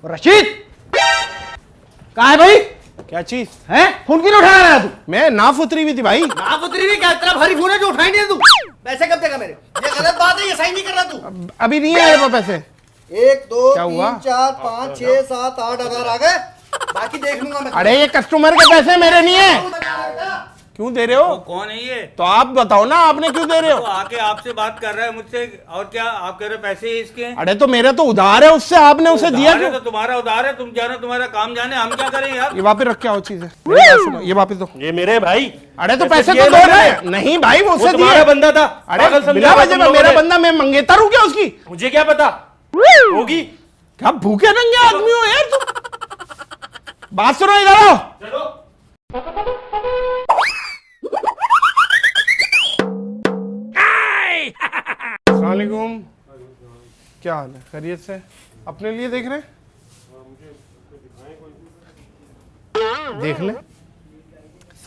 रशीद कहाँ है भाई? क्या चीज है? फोन क्यों नहीं उठा रहा है तू? मैं नाफ उतरी हुई थी भाई। नाक उतरी हुई क्या? इतना भारी फोन है जो उठाई नहीं है तू? पैसे कब देगा मेरे? ये गलत बात है, ये सही नहीं कर रहा तू। अभी नहीं आए वो पैसे। 1 2 क्या हुआ? 3 4 5 6 7 8 हजार आ गए, बाकी देख लूंगा मैं। अरे ये कस्टमर के पैसे मेरे नहीं है। क्यों दे रहे हो? तो कौन है ये? तो आप बताओ ना, आपने क्यों दे रहे तो हो? आके आपसे बात कर रहा है मुझसे, और क्या आप कह रहे हो पैसे ही इसके? अरे तो मेरा तो उधार है उससे, आपने उसे दिया उधार है क्यों? तो तुम्हारा उधार है, तुम जानो तुम्हारा काम जाने, हम क्या करें यार? ये वापस रख के आओ चीजें। मेरी बात सुनो, ये वापस दो। ये मेरे भाई। अरे तो पैसे ये तो दो मेरे ना। हैं। नहीं भाई वो वो उससे तुम्हारा दिए। बंदा था। अरे पागल समझा बिना हुआ वजह तुम में लोगों मेरा ने। बंदा, मैं मंगेतर हूँ क्या उसकी? मुझे क्या पता होगी। क्या भूखे नंगे आदमी हो यार तुम? बात सुनो, इधर आओ। अस्सलामुअलैकुम। क्या हाल है? खैरियत से? अपने लिए देख रहे हैं? देख ले,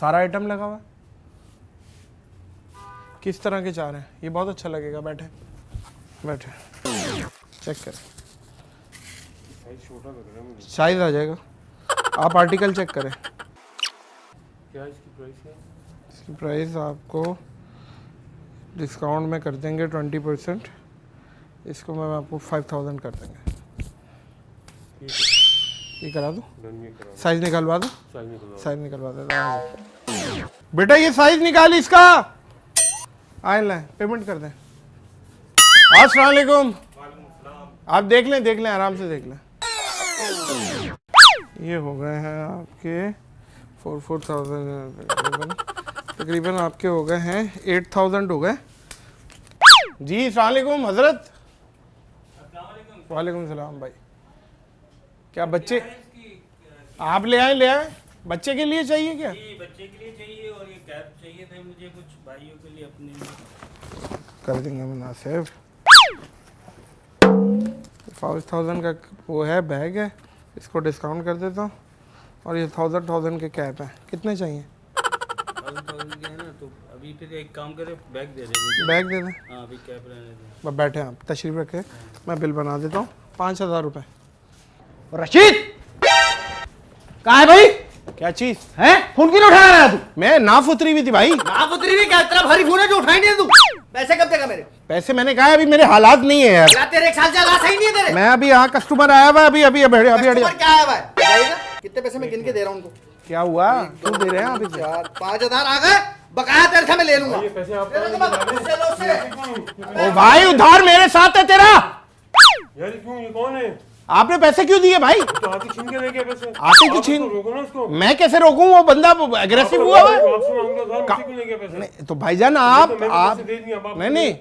सारा आइटम लगा हुआ है। किस तरह के चाह रहे हैं? ये बहुत अच्छा लगेगा। बैठे बैठे चेक करें, साइज आ जाएगा। आप आर्टिकल चेक करें। क्या इसकी प्राइस है? इसकी प्राइस आपको डिस्काउंट में कर देंगे 20%। इसको मैं आपको 5000 कर देंगे। ये करा दो, साइज निकलवा दो। साइज निकलवा दे बेटा, ये साइज निकाल इसका। आए लाए, पेमेंट कर दें। अस्सलाम वालेकुम। आप देख लें आराम से देख लें। ये हो गए हैं आपके 4000 तकरीबन आपके हो गए हैं 8000 हो गए जी। अस्सलाम वालेकुम हजरत। वालेकुम सलाम भाई। क्या बच्चे आप ले आए? बच्चे के लिए चाहिए क्या? जी बच्चे के लिए चाहिए, और ये कैप चाहिए थे मुझे कुछ भाइयों के लिए अपने लिए। कर देंगे मुनासिब। 5000 का वो है, बैग है, इसको डिस्काउंट कर देता हूँ। और ये 1000 के कैप है। कितने चाहिए? 1000 के है ना, तो अभी फिर एक काम करे, बैग दे दे मुझे। बैग दे दें? हाँ अभी कैप रहने दे। बस बैठे आप, तशरीफ रखें, मैं बिल बना देता हूँ। 5000 रुपये। रशीद कहाँ है भाई? क्या चीज है? फोन क्यों नहीं उठा रहा है तू? मैं नाफ उतरी हुई थी भाई। नाक उतरी हुई क्या? इतना भारी फोन है जो उठाई नहीं है तू? पैसे कब देगा मेरे? पैसे मैंने कहा अभी मेरे हालात नहीं है यार। क्या तेरे 1 साल से हालात सही नहीं है तेरे? मैं अभी यहाँ कस्टमर आया हुआ है, अभी अभी अभी अभी कस्टमर क्या आया हुआ है? बताइएगा कितने पैसे मैं गिन के दे रहा हूँ उनको। क्या हुआ? क्यों दे रहे हैं आप? 4 5000 आ गए, बकाया तेरे से मैं ले लूंगा। पैसे आप तेरे को मैं उससे लो उससे। ओ भाई, उधार मेरे साथ है तेरा। यार क्यों, ये कौन है? आपने पैसे क्यों दिए भाई? तो हाथी छीन के लेके पैसे। आते क्यों आप छीन? उसको रोको ना उसको। मैं कैसे रोकूं? वो बंदा एग्रेसिव हुआ है। आपसे मांग रहा था, मुझसे क्यों लेके पैसे? नहीं, तो भाईजान तो आप मैंने पैसे दे दिए, अब आप नहीं नहीं,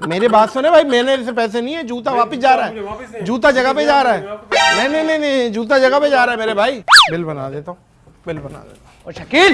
मेरी बात सुने भाई, मेरे से पैसे नहीं है। जूता वापस जा रहा मुझे वापस है, दे। जूता जगह पे जा रहा है। मुझे नहीं नहीं नहीं नहीं, जूता जगह पे जा रहा है मेरे भाई। बिल बना देता हूँ, बिल बना देता हूँ। और शकील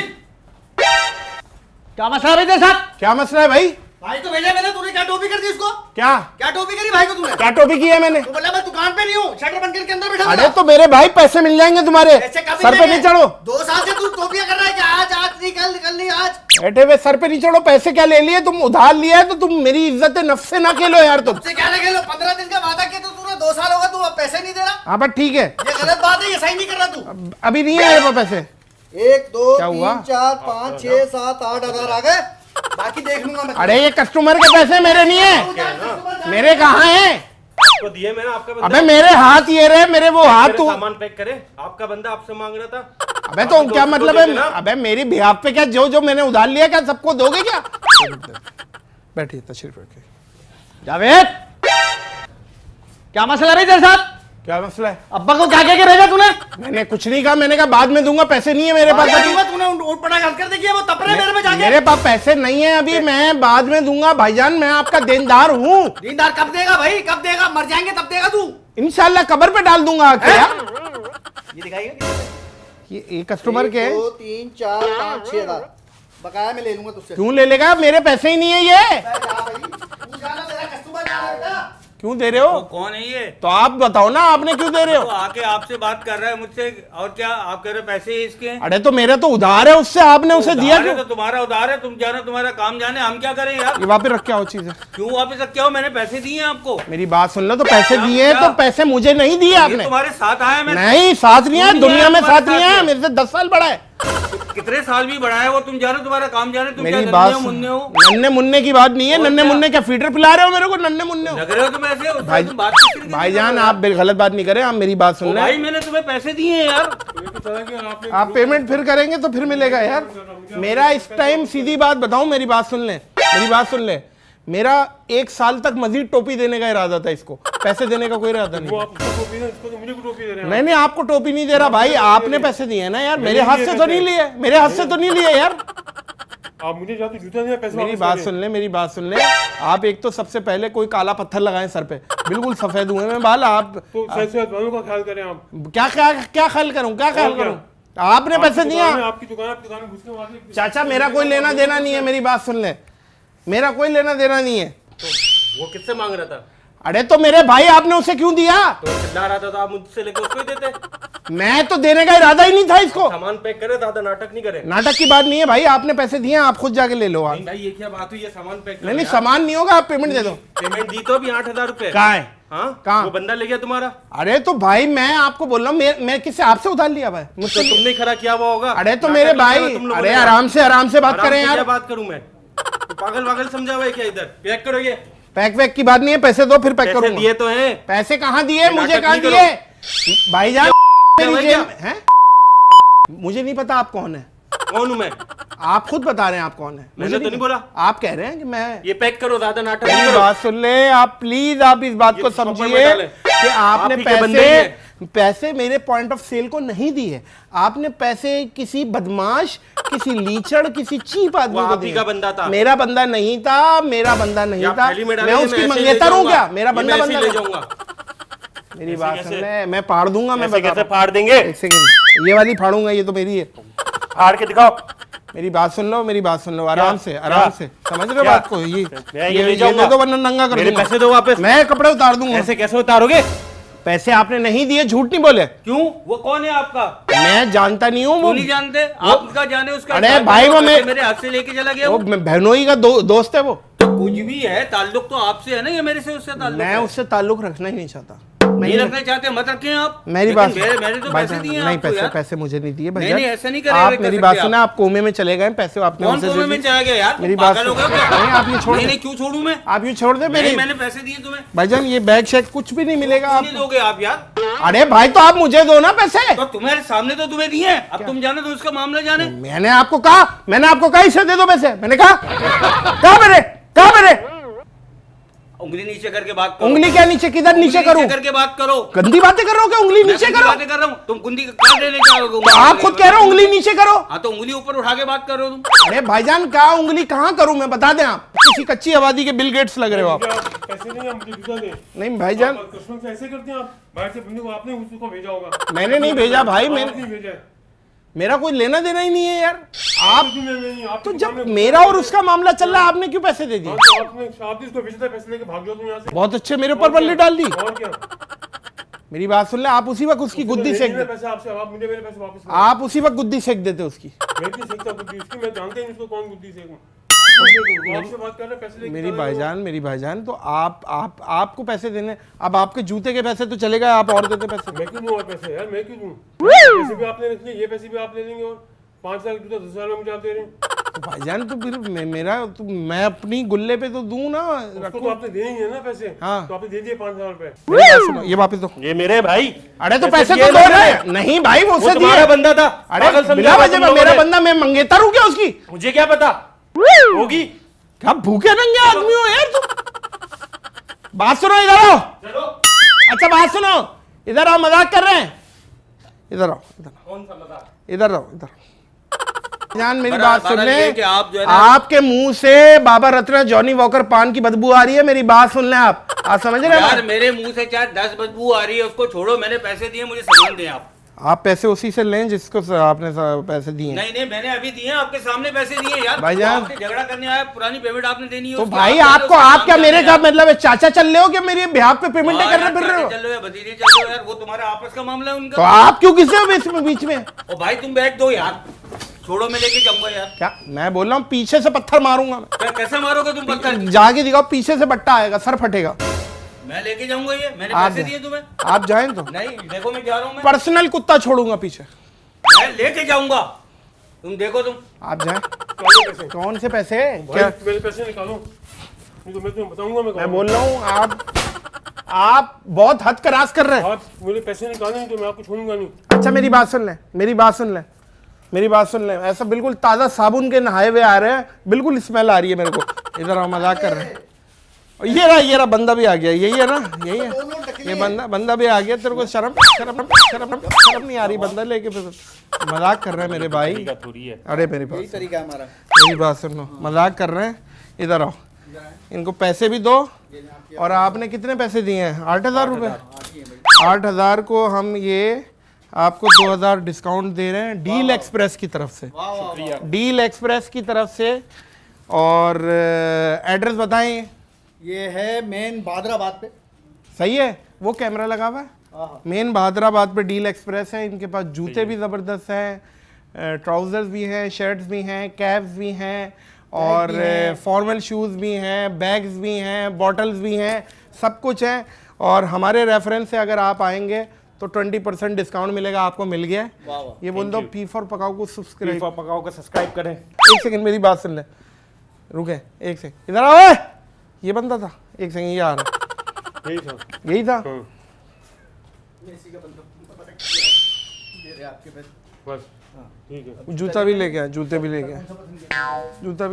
क्या मसला है भाई तेरे साथ? क्या मसला है भाई? भाई तो भेजा मैंने, तूने क्या टोपी कर दी उसको? क्या क्या टोपी करी भाई को तूने? क्या टोपी की है मैंने? तो बोला मैं दुकान पे नहीं हूँ, शटर बंद करके अंदर बैठा अरे तो मेरे भाई पैसे मिल जाएंगे तुम्हारे। ऐसे कभी सर पे नहीं चढ़ो। 2 साल से तू टोपियां कर रहा है कि आज आज नहीं कल, कल नहीं आज। बैठे हुए सर पे नहीं चढ़ो। पैसे क्या ले लिए? तुम उधार लिया है तो तुम मेरी इज्जत नफ्स से ना खेलो यार तुम। तुझसे क्या लगे लो? 15 दिन का वादा किया तो तूने 2 साल होगा, तू अब पैसे नहीं दे रहा। हाँ बस ठीक है, ये गलत बात है, ये सही नहीं कर रहा तू। अभी नहीं आए वो पैसे। 1 2 क्या हुआ? 3 4 5 6 7 8 हजार आ गए, बाकी देख लूंगा मैं। अरे ये कस्टमर के पैसे मेरे नहीं है। मेरे कहाँ हैं? आपको दिए मैंने, आपका बंदा। अबे मेरे हाथ ये रहे, मेरे वो हाथ मेरे तू। सामान पैक करे, आपका बंदा आपसे मांग रहा था। अबे तो क्या मतलब है? अबे मेरी बिहाफ पे क्या जो जो मैंने उधार लिया क्या सबको दोगे क्या? बैठिए, तशरीफ रखिए। जावेद क्या मसला है तेरे साथ? क्या मसला है? अब्बा को क्या कह के भेजा तूने? मैंने कुछ नहीं कहा, मैंने कहा बाद में दूंगा, पैसे नहीं है मेरे पास अभी। तूने ऊट पटांग हंस कर देखिए, वो तपरे मेरे में जाके। मेरे पास पैसे नहीं है अभी, मैं बाद में दूंगा भाईजान, मैं आपका देनदार हूँ। दीनदार कब देगा भाई? कब देगा? मर जाएंगे तब देगा तू। इंशाल्लाह कब्र पे डाल दूंगा आके यार। ये दिखाइएगा। ये कस्टमर के 2 3 4 5 6 हजार बकाया मैं ले लूंगा तुझसे। क्यों ले लेगा? मेरे पैसे ही नहीं है ये। जा भाई, तू जाना, तेरा कस्टमर जा रहा है बेटा। क्यों दे रहे हो? तो कौन है ये? तो आप बताओ ना, आपने क्यों दे रहे तो हो? आके आपसे बात कर रहा है मुझसे, और क्या आप कह रहे हो पैसे ही इसके? अरे तो मेरा तो उधार है उससे, आपने उसे दिया उधार है क्यों? तो तुम्हारा उधार है, तुम जानो तुम्हारा काम जाने, हम क्या करें यार? ये वापस रख के आओ चीजें। क्यों वापस रख के आओ? मैंने पैसे दिए हैं आपको। मेरी बात सुन लो, तो पैसे क्या- दिए क्या? तो पैसे मुझे नहीं दिए ये आपने। तुम्हारे साथ आया मैं। नहीं, साथ नहीं है, क्यों नहीं दुनिया आया में तुम्हारे साथ नहीं साथ है, में? मेरे से 10 साल बड़ा है। कितने साल भी बढ़ा है वो, तुम जानो तुम्हारा काम जाने, तुम क्या मेरी नन्हे बात हो मुन्ने हो? नन्ने मुन्ने की बात नहीं है। और नन्हे क्या? मुन्ने क्या फीडर पिला रहे हो मेरे को? नन्हे मुन्ने हो लग रहे हो तुम ऐसे, उससे भाई, तुम बात किस तरीके से भाईजान कर रहे हो? आप गलत बात नहीं करें, आप मेरी बात सुन भाई लें। मैंने तुम्हें पैसे दिए हैं यार। आप पेमेंट फिर करेंगे तो फिर मिलेगा यार। मेरा इस टाइम सीधी बात बताऊं, मेरी बात सुन ले, मेरी बात सुन ले। मेरा 1 साल तक मजीद टोपी देने का इरादा था, इसको पैसे देने का कोई इरादा नहीं। नहीं नहीं, आपको टोपी नहीं दे रहा भाई, आपने पैसे दिए हैं ना यार, मेरे हाथ से तो नहीं लिए, मेरे हाथ से तो नहीं लिए यार। आप मुझे जाते जूता नहीं, पैसे मेरी बात सुन ले, मेरी बात सुन ले। आप एक तो सबसे पहले कोई काला पत्थर लगाएं सर पे, बिल्कुल सफेद हुए में बाल आप। तो पैसे वालों का ख्याल करें आप। क्या क्या क्या ख्याल करूं, क्या ख्याल करूं? आपने पैसे दिया। आपकी दुकान में घुसने वाले। चाचा मेरा कोई लेना देना नहीं है, मेरी बात सुन ले, मेरा कोई लेना देना नहीं है। वो किससे मांग रहा था? अरे तो मेरे भाई, आपने उसे क्यों दिया? तो चिल्ला रहा था तो आप मुझसे लेकर उसको ही देते। मैं तो देने का इरादा ही नहीं था इसको। सामान पैक करे, ज्यादा नाटक नहीं करे। नाटक की बात नहीं है भाई, आपने पैसे दिए, आप खुद जाके ले लो। नहीं भाई, ये क्या बात हुई? ये सामान पैक नहीं नहीं, सामान नहीं होगा, आप पेमेंट दे दो। पेमेंट दी तो अभी 8,000 रुपए। कहाँ है? हाँ, कहाँ? वो बंदा ले गया तुम्हारा। अरे तो भाई मैं आपको बोल रहा हूँ, मैं किससे आपसे उधार लिया भाई? तो मुझसे। तुमने खरा किया हुआ होगा। अरे तो नाटक मेरे नहीं भाई, किया तुम लोगों अरे ने। आराम से बात आराम करें से यार। क्या बात करूं मैं? तो पागल पागल समझा हुआ है क्या? इधर पैक करो ये। पैक वैक की बात नहीं है, पैसे दो फिर पैक पैसे करूंगा। दिए तो हैं। पैसे कहाँ दिए? मुझे नाटक कहाँ नहीं करो। दिए? भाईजान मेरी भाई जेब क्या? में हैं? मुझे नहीं पता आप कौन है, कौन हूं मैं? आप खुद बता रहे हैं आप कौन है। मैंने तो नहीं बोला। आप कह रहे हैं कि मैं। ये पैक करो, ज्यादा नाटक नहीं मेरी करो। बात सुन ले आप प्लीज, आप इस बात ये को तो शॉपर में समझिए डालें। कि आपने आप ही के बंदे ही पैसे मेरे पॉइंट ऑफ सेल को नहीं दिए। आपने पैसे किसी बदमाश, किसी लीचड़, किसी चीप आदमी वो को आप ही दिए। का बंदा था। मेरा बंदा नहीं था, मेरा बंदा नहीं ये आप था। थैली में मैं डालेंगे, उसकी ऐसे ही ले मंगेतर हूँ जाऊंगा। क्या? मेरा ये बंदा मैं ऐसे ही ले बंदा। जाऊंगा। मेरी ऐसे बात कैसे? सुन ले, मैं फाड़ दूंगा, मैं ऐसे बता कैसे रहा फाड़ देंगे? हूं। एक सेकंड, ये वाली फाड़ूंगा, ये तो मेरी है। फाड़ के दिखाओ। मेरी बात सुन लो, मेरी बात सुन लो, आराम से, क्या? आराम से, समझ रहे हो क्या? बात को? ये मैं ये ले जाऊंगा। दे दो वरना नंगा कर मेरे दूंगा। पैसे दो वापस। मैं कपड़े उतार दूंगा। ऐसे कैसे उतारोगे? पैसे आपने नहीं दिए, झूठ नहीं बोले। क्यों? वो कौन है आपका? मैं जानता नहीं हूँ। क्यों नहीं जानते? आपका जाने उसका। अरे हिसाब भाई, करो, वो पैसे मेरे हाथ से लेके चला गया वो वो। बहनोई का दोस्त है वो। कुछ भी है, ताल्लुक तो आपसे है ना, ये मेरे से उससे ताल्लुक मैं है। उससे ताल्लुक रखना ही नहीं चाहता। नहीं रखना चाहते मत रखें आप। मेरी लेकिन बात मैंने तो पैसे भाईजान, दिए हैं नहीं, आपको पैसे यार। पैसे मुझे नहीं दिए नहीं, भाईजान। नहीं, ऐसा नहीं करे आप कर मेरी सकते बात आप। सुना, आप कोमे में चले गए, पैसे आपने कौन मुझसे कोमे दे में दिए। चला गया यार? मेरी तुम बात पागल हो सुनो। गए क्या? नहीं, आप ये छोड़ नहीं, दो। नहीं, क्यों छोड़ूं मैं? आप ये छोड़ दे मेरी। नहीं, मैंने पैसे दिए तुम्हें। भाईजान ये बैग शेक कुछ भी नहीं मिलेगा क्यों आप। नहीं दोगे आप यार? अरे भाई तो आप मुझे दो ना पैसे। तो तुम्हारे सामने तो तुम्हें दिए हैं, अब तुम जाने तो उसका मामला जाने। मैंने आपको कहा इसे दे दो पैसे। मैंने कहा मेरे उंगली नीचे करके बात करो। उंगली क्या नीचे? किधर नीचे करूं? करके बात करो। गंदी बातें कर रहे हो क्या? उंगली मैं नीचे गंदी करो। बातें कर रहा हूँ, तुम कुंदी कहाँ देने चाहोगे? तो आप खुद कह रहे हो उंगली नीचे करो। हाँ, तो उंगली ऊपर उठा के बात कर रहे हो तुम। अरे भाईजान क्या उंगली कहाँ करूं मैं? बता दें आप। किसी कच्ची आबादी के बिल गेट्स लग रहे हो आप। पैसे नहीं है, मुझे जूता दे। नहीं भाईजान, कस्टमर से ऐसे करते हैं आप? बाहर से बंदे को आपने उसको भेजा होगा। मैंने नहीं भेजा भाई, आपने मैंने नहीं भेजा। मेरा कोई लेना देना ही नहीं है यार। आप नहीं, आप तो जब मेरा और उसका मामला चल रहा है, आपने क्यों पैसे दे दिए? आपने इसको भेजा था, पैसे लेके भाग जाओ तुम यहाँ से। बहुत अच्छे, मेरे ऊपर बल्ली डाल दी। और क्या? मेरी बात सुन ले, आप उसी वक्त उसकी गुद्दी सेक दे। पैसे आपसे, आप मुझे मेरे पैसे वापस करो। आप उसी वक्त गुद्दी सेक देते उसकी। मैं भी सीखता बुद्धि उसकी, मैं जानता ही नहीं उसको कौन बुद्धि सीखूं। आपसे बात कर रहे हैं, पैसे लेके मेरी चले जाओ। मेरी भाईजान तो आपको पैसे देने, अब आपके जूते के पैसे तो चले गए, आप और देते पैसे। मैं क्यों दूं और पैसे यार? मैं क्यों दूं? पैसे भी आपने रख लिए, ये पैसे भी आप ले लेंगे और 5 लाख जूता 10 साल में मुझे आप दे रहे हैं। तो भाईजान तो फिर मैं अपनी गुल्ले पे तो दूं ना, उसको रखो। तो आपने देने ही है ना पैसे। हाँ। तो आपने दे दिए 5,000 रुपए। मेरी बात सुनो, ये वापस दो। ये मेरे भाई। अरे तो पैसे दिए तो दो लोग ना। हैं। नहीं भाई, वो उससे तुम्हारा दिए। बंदा था। अरे पागल समझा बिना हुआ वजह तुम में लोगों मेरा ने। बंदा, मैं मंगेतर हूँ क्या उसकी? मुझे क्या पता होगी। क्या भूखे नंगे आदमी हो यार तुम? बात सुनो, इधर आओ। चलो। अच्छा बात सुनो, इधर आओ, मजाक कर रहे हैं। इधर आओ, कौन सा मजाक? इधर आओ, इधर। जान मेरी बड़ा- बात सुन बड़ा ले। ये कि आप जो है ना- आपके मुंह से बाबा रत्ना जॉनी वॉकर पान की बदबू आ रही है। मेरी बात सुन ले आप समझ रहे यार हैं? मेरे मुंह से चाहे 10 बदबू आ रही है, उसको छोड़ो। मैंने पैसे दिए, मुझे सामान दें आप। आप पैसे उसी से लें जिसको आपने पैसे दिए। नहीं नहीं, मैंने अभी दिए, आपके सामने पैसे दिए यार। भाईजान, आपसे झगड़ा करने आया, पुरानी पेमेंट आपने देनी है। तो उसकी भाई आप आपको, आप क्या मेरे का मतलब है चाचा चल रहे हो क्या मेरे ब्याह पे पेमेंट करने फिर रहे हो? चल रहे हो, भतीजे चल रहे हो यार, वो तुम्हारा आपस का मामला है उनका। तो आप क्यों किसे हो बीच में? ओ भाई तुम बैठ दो यार, छोड़ो, मैं लेके जाऊंगा यार। क्या मैं बोल रहा हूँ, पीछे से पत्थर मारूंगा मैं। कैसे मारोगे तुम पत्थर? जाके दिखाओ, पीछे से बट्टा आएगा, सर फटेगा। मैं लेके जाऊंगा ये, मैंने आप पैसे दिए तुम्हें। आप जाएं तो नहीं देखो, मैं जा रहा हूँ, मैं पर्सनल कुत्ता छोड़ूंगा पीछे, मैं लेके जाऊंगा, तुम देखो तुम। आप जाएं। पैसे कौन से पैसे? भाई क्या मेरे पैसे निकालो, नहीं तो मैं तुम्हें बताऊंगा। मैं बोल रहा हूँ, आप बहुत हद करास कर रहे हैं। आप मेरे पैसे निकालें, नहीं तो मैं आपको छोड़ूंगा नहीं। अच्छा मेरी बात सुन ले, मेरी बात सुन ले, मेरी बात सुन ले। ऐसा बिल्कुल ताज़ा साबुन के नहाए हुए आ रहे हैं, बिल्कुल स्मेल आ रही है मेरे को। इधर आओ, मजाक कर रहे हैं। और ये रहा बंदा भी आ गया, यही है ना, यही है ये बंदा भी आ गया। तेरे को शर्म नहीं आ रही? बंदा लेके फिर मजाक कर रहे हैं मेरे भाई। अरे मेरी बात, तरीका है हमारा। मेरी बात सुनो, मजाक कर रहे हैं। इधर आओ, इनको पैसे भी दो। और आपने कितने पैसे दिए हैं? 8,000 रुपये। 8,000 को हम ये आपको 2,000 डिस्काउंट दे रहे हैं डील एक्सप्रेस की तरफ से, डील एक्सप्रेस की तरफ से। और एड्रेस बताएं। ये है मेन बहादुराबाद पे। सही है, वो कैमरा लगा हुआ है। मेन बहादुराबाद पे डील एक्सप्रेस है। इनके पास जूते भी ज़बरदस्त हैं, ट्राउज़र्स भी हैं, शर्ट्स भी हैं, कैप्स भी हैं, और फॉर्मल शूज़ भी हैं, बैग्स भी हैं, बॉटल्स भी हैं, सब कुछ है। और हमारे रेफरेंस से अगर आप आएंगे तो 20% डिस्काउंट मिलेगा। आपको मिल गया है। ये बोल दो पी फॉर पकाओ को सब्सक्राइब करें। एक सेकंड मेरी बात सुन ले, रुके एक सेकंड, इधर आओ। ये बंदा था, एक सेकंड, ये आ रहा, यही था। बस ठीक है। जूता भी लेके आए, जूता भी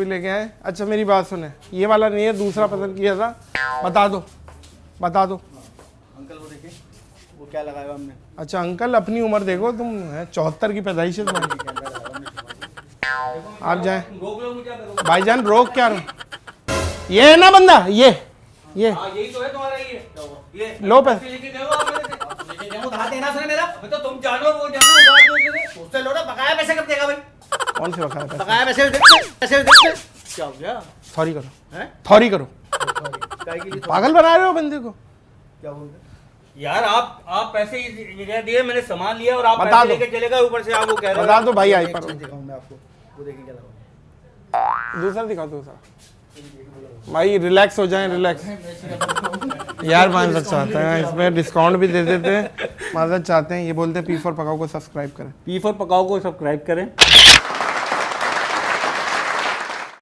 लेके आए। अच्छा मेरी बात सुने, ये वाला नहीं है, दूसरा पसंद किया था। बता दो अंकल वो देखिए, वो क्या लगाया हुआ हमने। अच्छा अंकल, अपनी उम्र देखो तुम, 74 की पैदाइश है तुम्हारी। आप जाएं रोक लो मुझे। भाईजान, रोक क्या रहे? ये है ना बंदा, ये यही तो है तुम्हारा, ये लो पैसे। लेके गए हो आप मेरे से। वो कहाँ देना सुने मेरा। अबे तो तुम जानो, वो जानो, उधार दो मुझे। उससे लो ना, बकाया पैसे कब देगा भाई? कौन से बकाया पैसे? बकाया पैसे पैसे क्या हो गया? थॉरी करो, हैं? थॉरी करो। काय के लिए पागल बना रहे हो बंदे को। क्या बोलते? यार आप पैसे ये दिए, मैंने सामान लिया और आप बता पैसे दो। लेके चले गए, ऊपर से आप वो कह रहे हो। बता दो भाई, आई पर दिखाऊं मैं आपको, वो देखें क्या लगा। दूसरा दिखाओ, दूसरा। भाई रिलैक्स हो जाएं, रिलैक्स। यार माजरत चाहते हैं, इसमें डिस्काउंट भी दे देते हैं। माजरत चाहते हैं, ये बोलते हैं पी फॉर पकाओ को सब्सक्राइब करें। पी फॉर पकाओ को सब्सक्राइब करें।